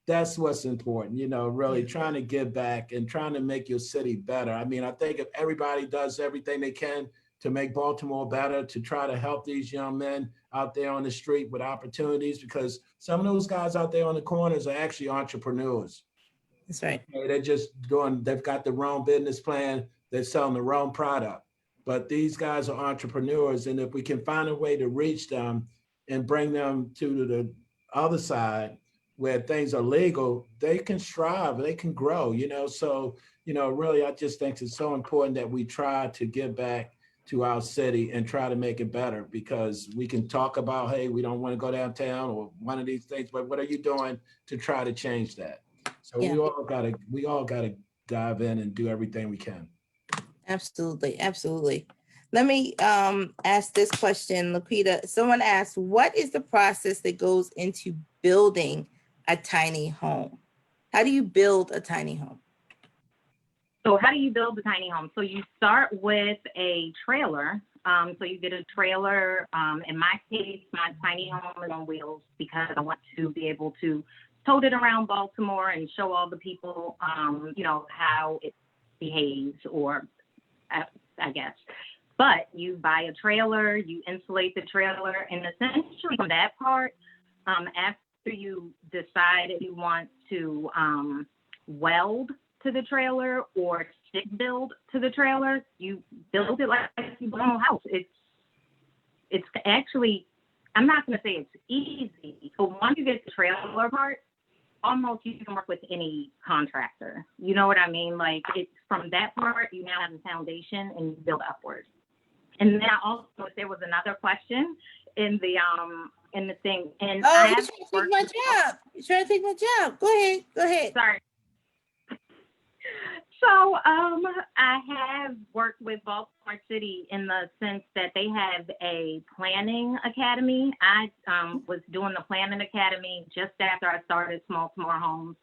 That's what's important, really trying to give back and trying to make your city better. I mean, I think if everybody does everything they can to make Baltimore better, to try to help these young men out there on the street with opportunities, because some of those guys out there on the corners are actually entrepreneurs. That's right. Okay, they've got the wrong business plan, they're selling the wrong product. But these guys are entrepreneurs, and if we can find a way to reach them and bring them to the other side, where things are legal, they can strive, they can grow, So, really, I just think it's so important that we try to give back to our city and try to make it better, because we can talk about, hey, we don't want to go downtown or one of these things, but what are you doing to try to change that? So we all gotta dive in and do everything we can. Absolutely, absolutely. Let me ask this question, LaQuida. Someone asked, what is the process that goes into building a tiny home? How do you build a tiny home? So how do you build a tiny home? So you start with a trailer. So you get a trailer. In my case, my tiny home is on wheels, because I want to be able to tote it around Baltimore and show all the people, how it behaves, or I guess. But you buy a trailer, you insulate the trailer, and essentially from that part, after you decide if you want to weld to the trailer or stick build to the trailer, you build it like you build a house. It's actually, I'm not going to say it's easy, but once you get the trailer part, almost you can work with any contractor. You know what I mean? Like, it's from that part, you now have the foundation and you build upwards. And then I also, if there was another question in the thing, and you're trying to take my job. You're trying to take my job. Go ahead. Sorry. So I have worked with Baltimore City in the sense that they have a planning academy. I was doing the planning academy just after I started Smaltimore Homes,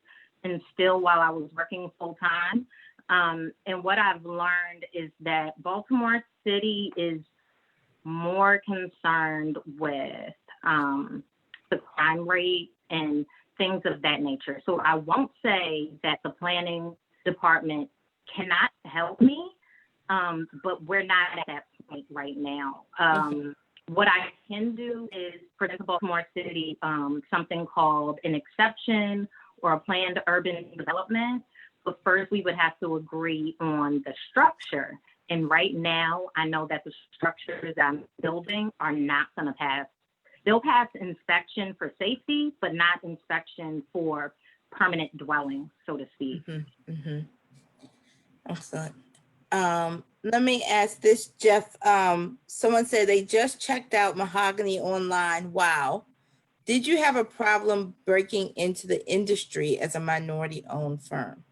and still while I was working full time. And what I've learned is that Baltimore City is more concerned with the crime rate and things of that nature. So I won't say that the planning department cannot help me, but we're not at that point right now. What I can do is present Baltimore City something called an exception or a planned urban development. But first, we would have to agree on the structure. And right now, I know that the structures I'm building are not going to pass. They'll pass inspection for safety, but not inspection for permanent dwelling, so to speak. Excellent. Let me ask this, Jeff. Someone said they just checked out Mahogany online. Wow. Did you have a problem breaking into the industry as a minority-owned firm?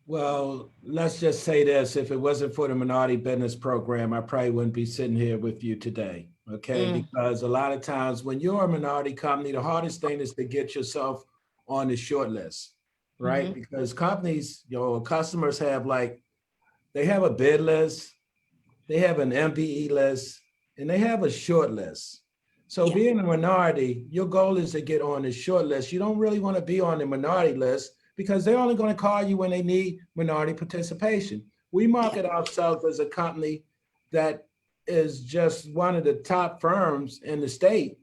Well, let's just say this, if it wasn't for the minority business program, I probably wouldn't be sitting here with you today, okay? Because a lot of times when you're a minority company, the hardest thing is to get yourself on the short list, right? Because companies, customers have they have a bid list, they have an MBE list, and they have a short list. So being a minority, your goal is to get on the short list. You don't really want to be on the minority list because they're only going to call you when they need minority participation. We market ourselves as a company that is just one of the top firms in the state.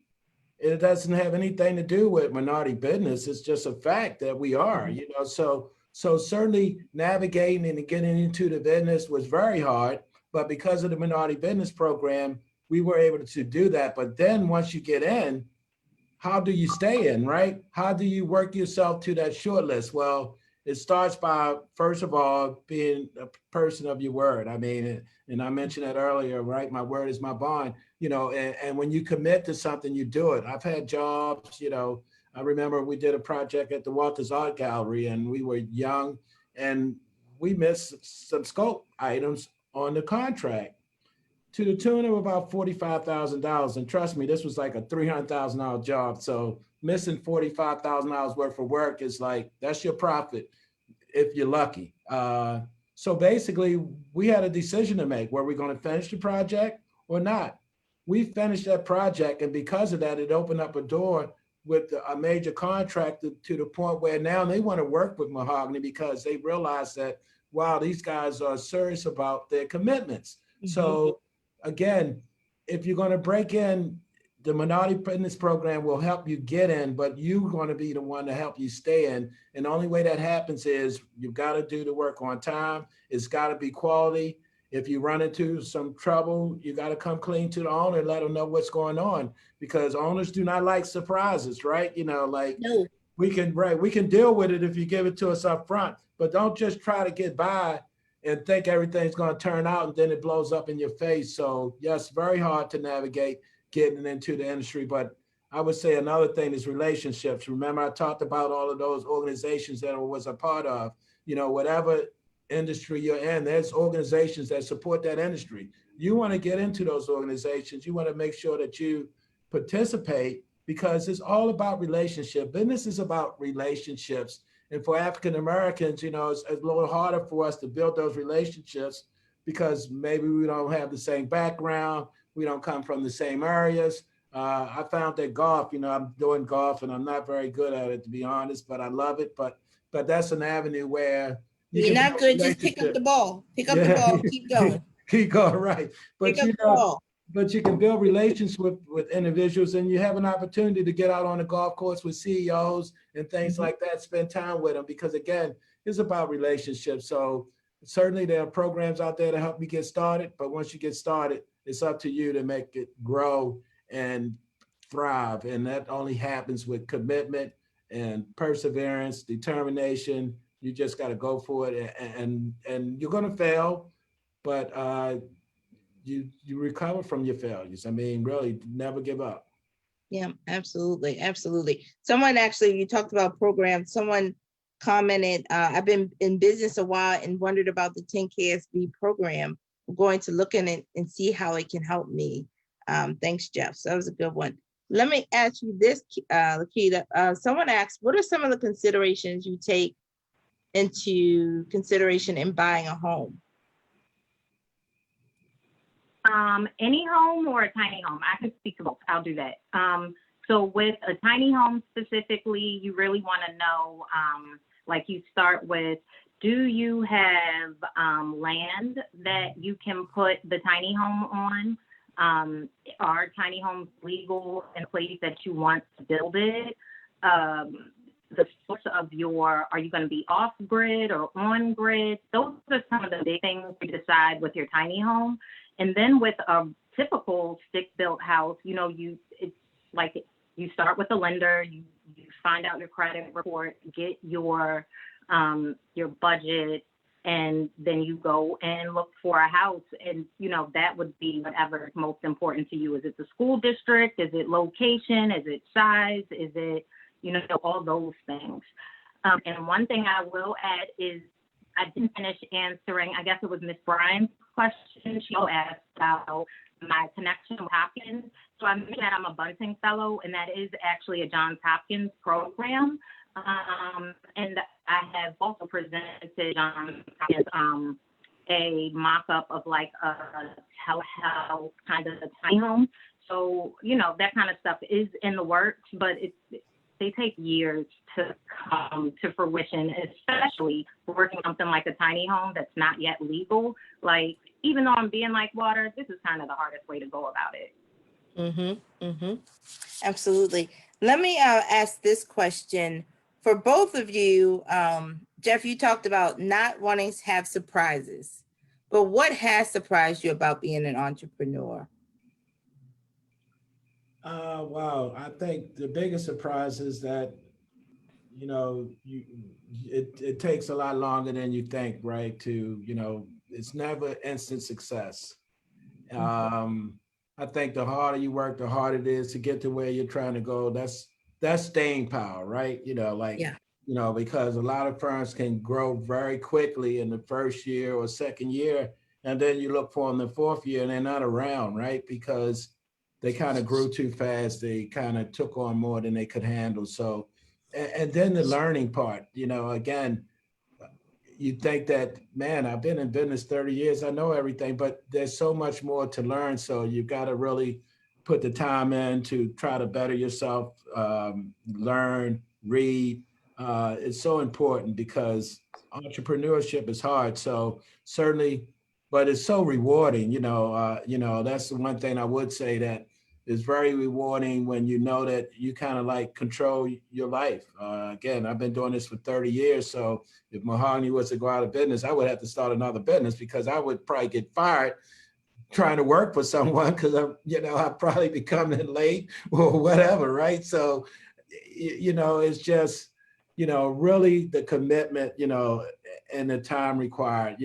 It doesn't have anything to do with minority business. It's just a fact that we are, so certainly navigating and getting into the business was very hard, but because of the minority business program, we were able to do that. But then once you get in, how do you stay in, right? How do you work yourself to that short list? Well, it starts by, first of all, being a person of your word. I mean, and I mentioned that earlier, right? My word is my bond, and when you commit to something, you do it. I've had jobs, I remember we did a project at the Walters Art Gallery and we were young and we missed some scope items on the contract to the tune of about $45,000. And trust me, this was like a $300,000 job. So missing $45,000 worth of work is that's your profit if you're lucky. So basically we had a decision to make. Were we going to finish the project or not? We finished that project. And because of that, it opened up a door with a major contractor to the point where now they want to work with Mahogany because they realize that, wow, these guys are serious about their commitments. So again, if you're going to break in, the minority business program will help you get in, but you're going to be the one to help you stay in. And the only way that happens is you've got to do the work on time. It's got to be quality. If you run into some trouble, you got to come clean to the owner and let them know what's going on, because owners do not like surprises, right? No. we can deal with it if you give it to us up front, but don't just try to get by and think everything's going to turn out and then it blows up in your face. So yes, very hard to navigate getting into the industry. But I would say another thing is relationships. Remember, I talked about all of those organizations that I was a part of. Whatever industry you're in, there's organizations that support that industry. You want to get into those organizations. You want to make sure that you participate because it's all about relationship. Business is about relationships. And for African Americans, it's a little harder for us to build those relationships because maybe we don't have the same background. We don't come from the same areas. I found that golf, I'm doing golf and I'm not very good at it, to be honest, but I love it. But that's an avenue where you're not good. Just pick up the ball. Pick up the ball. Keep going. Keep going, right. But pick up the ball. But you can build relations with individuals, and you have an opportunity to get out on the golf course with CEOs and things like that, spend time with them, because again, it's about relationships. So certainly there are programs out there to help you get started, but once you get started, it's up to you to make it grow and thrive. And that only happens with commitment and perseverance, determination. You just got to go for it, and you're going to fail, but you recover from your failures. I mean, really, never give up. Yeah, absolutely. Absolutely. Someone actually, you talked about programs. Someone commented, I've been in business a while and wondered about the 10KSB program. I'm going to look in it and see how it can help me. Thanks, Jeff. So that was a good one. Let me ask you this, LaQuida. Someone asked, what are some of the considerations you take into consideration in buying a home? Any home or a tiny home? I can speak to both. I'll do that. So with a tiny home specifically, you really want to know, like you start with, do you have land that you can put the tiny home on? Are tiny homes legal in a place that you want to build it? The source of are you going to be off grid or on grid? Those are some of the big things to decide with your tiny home. And then with a typical stick-built house, it's like you start with the lender, you find out your credit report, get your budget, and then you go and look for a house. And, that would be whatever is most important to you. Is it the school district? Is it location? Is it size? Is it, all those things. And one thing I will add is I didn't finish answering, I guess it was Miss Bryan's question. She asked about my connection with Hopkins. So I mentioned that I'm a Bunting Fellow, and that is actually a Johns Hopkins program. And I have also presented to Johns Hopkins a mock-up of like a telehealth kind of a tiny home. So, that kind of stuff is in the works, but they take years to come to fruition, especially working on something like a tiny home that's not yet legal. Like, even though I'm being like water, this is kind of the hardest way to go about it. Absolutely. Let me ask this question for both of you. Jeff, you talked about not wanting to have surprises, but what has surprised you about being an entrepreneur? Wow. I think the biggest surprise is that, it takes a lot longer than you think, right? It's never instant success. I think the harder you work, the harder it is to get to where you're trying to go. That's staying power, right? Because a lot of firms can grow very quickly in the first year or second year, and then you look for them the fourth year and they're not around, right? Because they kind of grew too fast. They kind of took on more than they could handle. So, and then the learning part, again, you think that, man, I've been in business 30 years, I know everything, but there's so much more to learn. So you've got to really put the time in to try to better yourself, learn, read. It's so important because entrepreneurship is hard. So certainly, but it's so rewarding, that's the one thing I would say that is very rewarding when you know that you kind of like control your life. Again, I've been doing this for 30 years. So if Mahogany was to go out of business, I would have to start another business because I would probably get fired trying to work for someone because I'd probably be coming late or whatever, right? So, it's just, really the commitment, and the time required,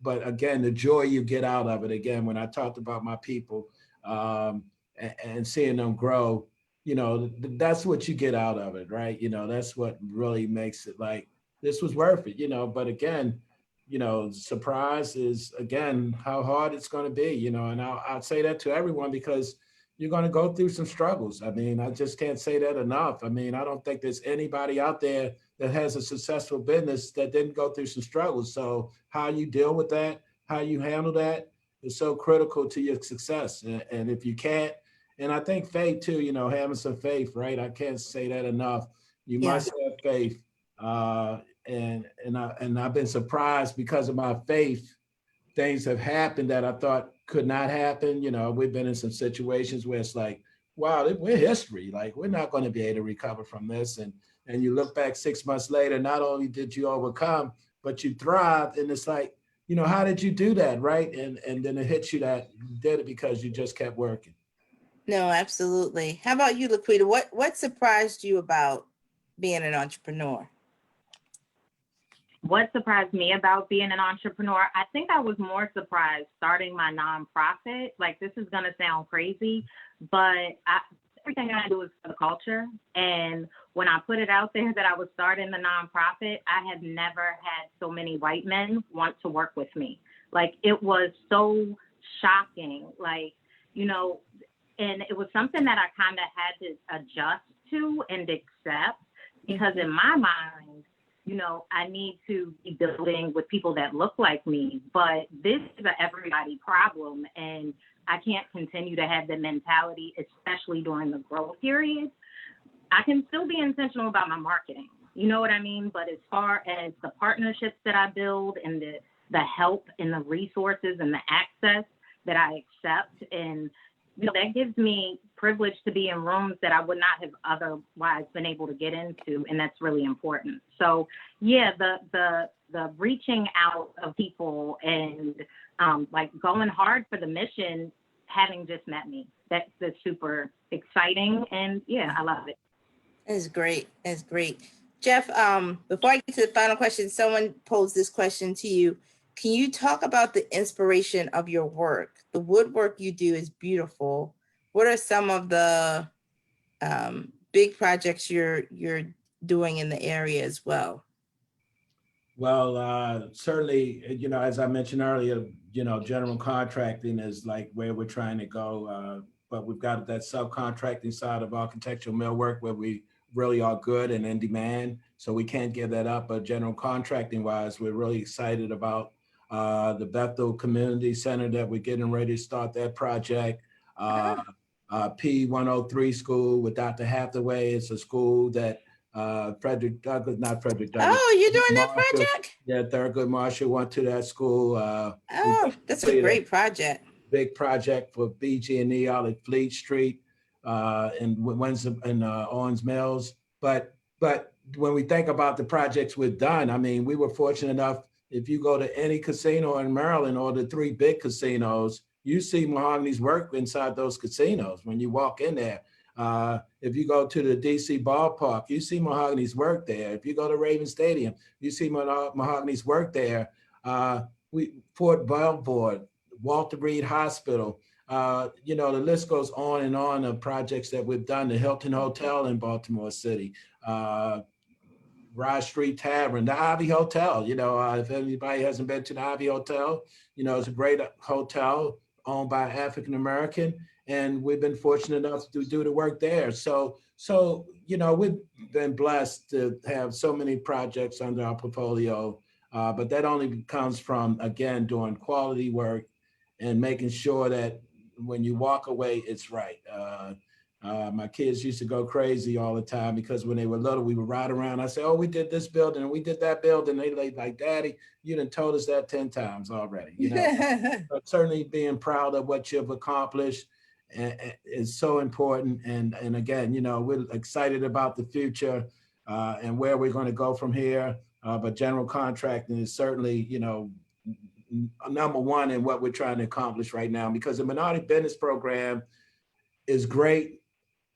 but again, the joy you get out of it. Again, when I talked about my people, and seeing them grow, that's what you get out of it, right? That's what really makes it like, this was worth it, but again, surprise is, again, how hard it's going to be, and I'll say that to everyone because you're going to go through some struggles. I mean, I just can't say that enough. I mean, I don't think there's anybody out there that has a successful business that didn't go through some struggles. So how you deal with that, how you handle that is so critical to your success. And if you can't, and I think faith too, having some faith, right? I can't say that enough. You must have faith. And I've been surprised because of my faith, things have happened that I thought could not happen. We've been in some situations where it's like, wow, we're history. Like, we're not going to be able to recover from this. And you look back 6 months later, not only did you overcome, but you thrived. And it's like, how did you do that, right? And then it hits you that you did it because you just kept working. No, absolutely. How about you, LaQuida? What surprised you about being an entrepreneur? What surprised me about being an entrepreneur, I think I was more surprised starting my nonprofit. Like, this is going to sound crazy, but everything I do is for the culture. And when I put it out there that I was starting the nonprofit, I had never had so many white men want to work with me. Like, it was so shocking, and it was something that I kind of had to adjust to and accept because in my mind, I need to be building with people that look like me, but this is an everybody problem. And I can't continue to have the mentality, especially during the growth period. I can still be intentional about my marketing, You know what I mean? But as far as the partnerships that I build and the help and the resources and the access that I accept, and that gives me privilege to be in rooms that I would not have otherwise been able to get into, and that's really important. So yeah, the reaching out of people and like going hard for the mission, having just met me, that's super exciting, and yeah, I love it. That's great. That's great. Jeff, before I get to the final question, someone posed this question to you. Can you talk about the inspiration of your work? The woodwork you do is beautiful. What are some of the big projects you're doing in the area as well? Well, certainly, as I mentioned earlier, general contracting is like where we're trying to go. But we've got that subcontracting side of architectural millwork where we really are good and in demand. So we can't give that up. But general contracting wise, we're really excited about the Bethel Community Center that we're getting ready to start that project. P103 school with Dr. Hathaway. It's a school that Frederick Douglass. Oh, you're doing that Marshall, project? Yeah, Thurgood Marshall went to that school. Oh, that's a great project. Big project for BG&E out at Fleet Street in Windsor and Owens Mills. But when we think about the projects we've done, I mean, we were fortunate enough, if you go to any casino in Maryland or the 3 big casinos, you see Mahogany's work inside those casinos when you walk in there. If you go to the DC ballpark, you see Mahogany's work there. If you go to Raven Stadium, you see Mahogany's work there. Fort Belvoir, Walter Reed Hospital, the list goes on and on of projects that we've done. The Hilton Hotel in Baltimore City, Rye Street Tavern, the Ivy Hotel. If anybody hasn't been to the Ivy Hotel, it's a great hotel owned by African American, and we've been fortunate enough to do the work there. So we've been blessed to have so many projects under our portfolio, but that only comes from, again, doing quality work and making sure that when you walk away, it's right. My kids used to go crazy all the time because when they were little, we would ride around. I say, oh, we did this building and we did that building. They like, Daddy, you done told us that 10 times already. But certainly being proud of what you've accomplished is so important. And again, we're excited about the future and where we're going to go from here. But general contracting is certainly, number one in what we're trying to accomplish right now, because the Minority Business Program is great,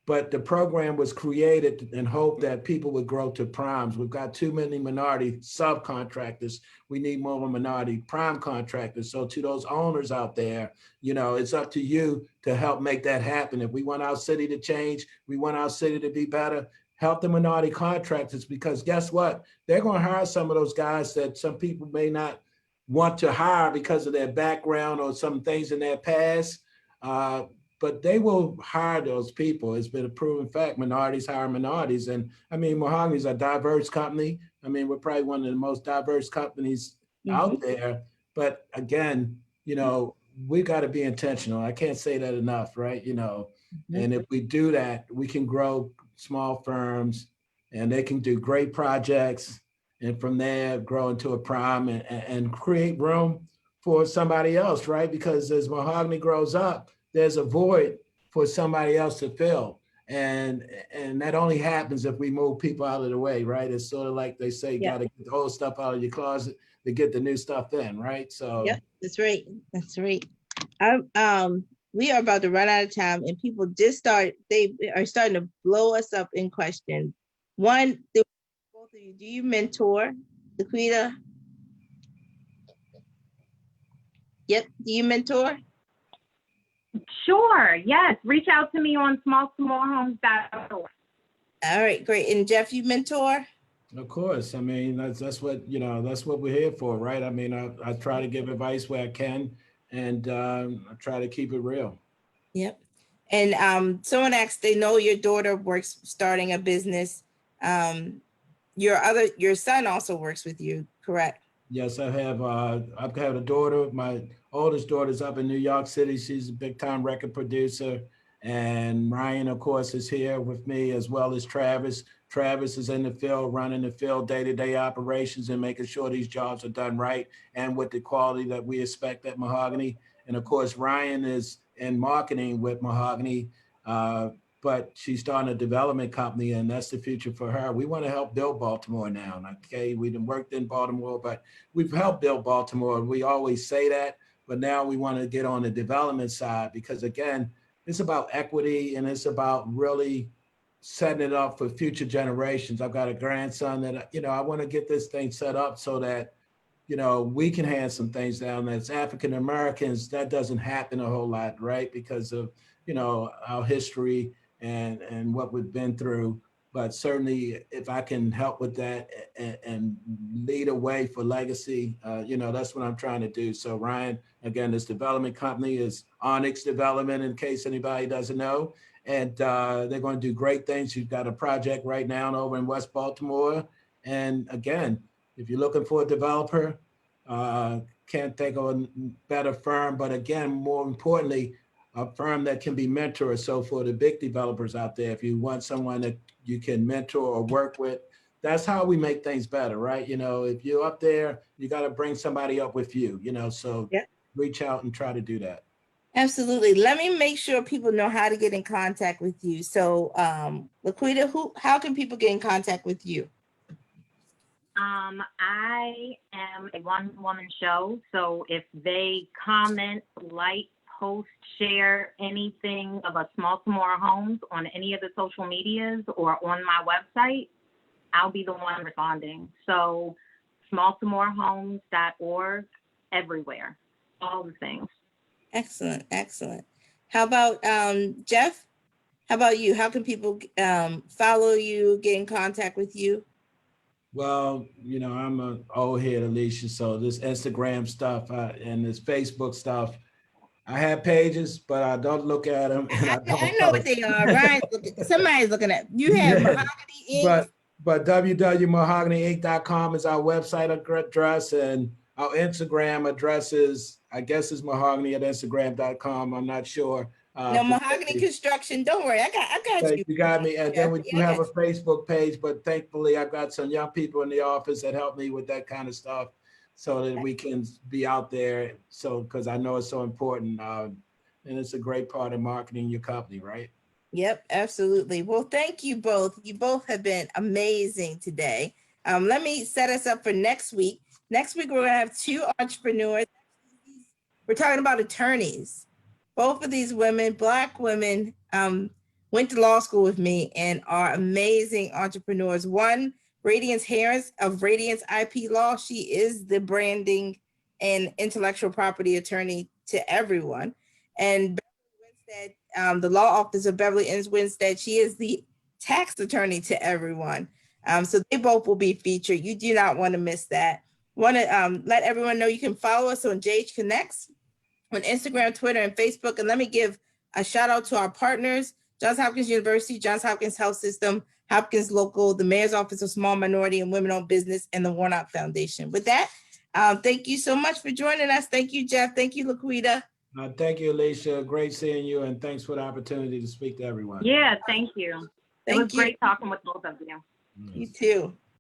but the program was created in hope that people would grow to primes. We've got too many minority subcontractors. We need more minority prime contractors. So to those owners out there, it's up to you to help make that happen. If we want our city to change, we want our city to be better, help the minority contractors, because guess what? They're going to hire some of those guys that some people may not want to hire because of their background or some things in their past. But they will hire those people. It's been a proven fact. Minorities hire minorities. And I mean, Mahogany's a diverse company. I mean, we're probably one of the most diverse companies out there. But again, we got to be intentional. I can't say that enough, right? And if we do that, we can grow small firms and they can do great projects. And from there, grow into a prime and create room for somebody else, right? Because as Mahogany grows up, there's a void for somebody else to fill. And that only happens if we move people out of the way, right? It's sort of like they say, got to get the old stuff out of your closet to get the new stuff in, right? So yeah, that's right. That's right. We are about to run out of time, and people they are starting to blow us up in questions. One, both of you, do you mentor, LaQuida? Yep, do you mentor? Sure, yes. Reach out to me on smaltimorehomes.org. All right, great. And Jeff, you mentor? Of course. I mean, that's what, that's what we're here for, right? I mean, I try to give advice where I can, and I try to keep it real. Yep. And someone asked, they know your daughter works starting a business. Your son also works with you, correct? Yes, I've had a daughter. My oldest daughter's up in New York City. She's a big time record producer. And Ryan, of course, is here with me, as well as Travis. Travis is in the field, running the field day-to-day operations and making sure these jobs are done right and with the quality that we expect at Mahogany. And of course, Ryan is in marketing with Mahogany, but she's starting a development company, and that's the future for her. We want to help build Baltimore now. Okay, we done worked in Baltimore, but we've helped build Baltimore. We always say that, but now we want to get on the development side because, again, it's about equity and it's about really setting it up for future generations. I've got a grandson that, I want to get this thing set up so that, we can hand some things down. As African Americans, that doesn't happen a whole lot, right? Because of, our history and what we've been through. But certainly if I can help with that and lead a way for legacy, that's what I'm trying to do. So Ryan, again, this development company is Onyx Development, in case anybody doesn't know. And they're going to do great things. You've got a project right now over in West Baltimore. And again, if you're looking for a developer, can't think of a better firm. But again, more importantly, a firm that can be mentored. So for the big developers out there, if you want someone that you can mentor or work with, that's how we make things better, right? If you're up there, you got to bring somebody up with you, so yeah. Reach out and try to do that. Absolutely. Let me make sure people know how to get in contact with you. So LaQuida, how can people get in contact with you? I am a one-woman show. So if they comment, like, post, share anything about Smaltimore Homes on any of the social medias or on my website, I'll be the one responding. So smaltimorehomes.org, everywhere, all the things. Excellent, excellent. How about Jeff? How about you? How can people follow you, get in contact with you? Well, I'm an old head, Alicia, so this Instagram stuff and this Facebook stuff, I have pages, but I don't look at them. And I know what they are. Ryan's somebody's looking at. You have Mahogany Inc. But www.mahoganyinc.com is our website address, and our Instagram address is, I guess, is mahogany at instagram.com. I'm not sure. No, Mahogany Construction. Don't worry, I got you. You got me. And then we do have a Facebook page, but thankfully I've got some young people in the office that help me with that kind of stuff, so that we can be out there. So, because I know it's so important, and it's a great part of marketing your company, right? Yep, absolutely. Well, thank you both. You both have been amazing today. Let me set us up for next week. Next week, we're going to have two entrepreneurs. We're talking about attorneys. Both of these women, Black women, went to law school with me and are amazing entrepreneurs. One, Radiance Harris of Radiance IP Law. She is the branding and intellectual property attorney to everyone. And Beverly Winstead, the law office of Beverly Winstead, she is the tax attorney to everyone. So they both will be featured. You do not want to miss that. Want to let everyone know you can follow us on JH Connects on Instagram, Twitter, and Facebook. And let me give a shout out to our partners, Johns Hopkins University, Johns Hopkins Health System, Hopkins Local, the Mayor's Office of Small Minority and Women-Owned Business, and the Warnock Foundation. With that, thank you so much for joining us. Thank you, Jeff. Thank you, LaQuida. Thank you, Alicia. Great seeing you, and thanks for the opportunity to speak to everyone. Yeah, thank you. It was great talking with both of you. You too.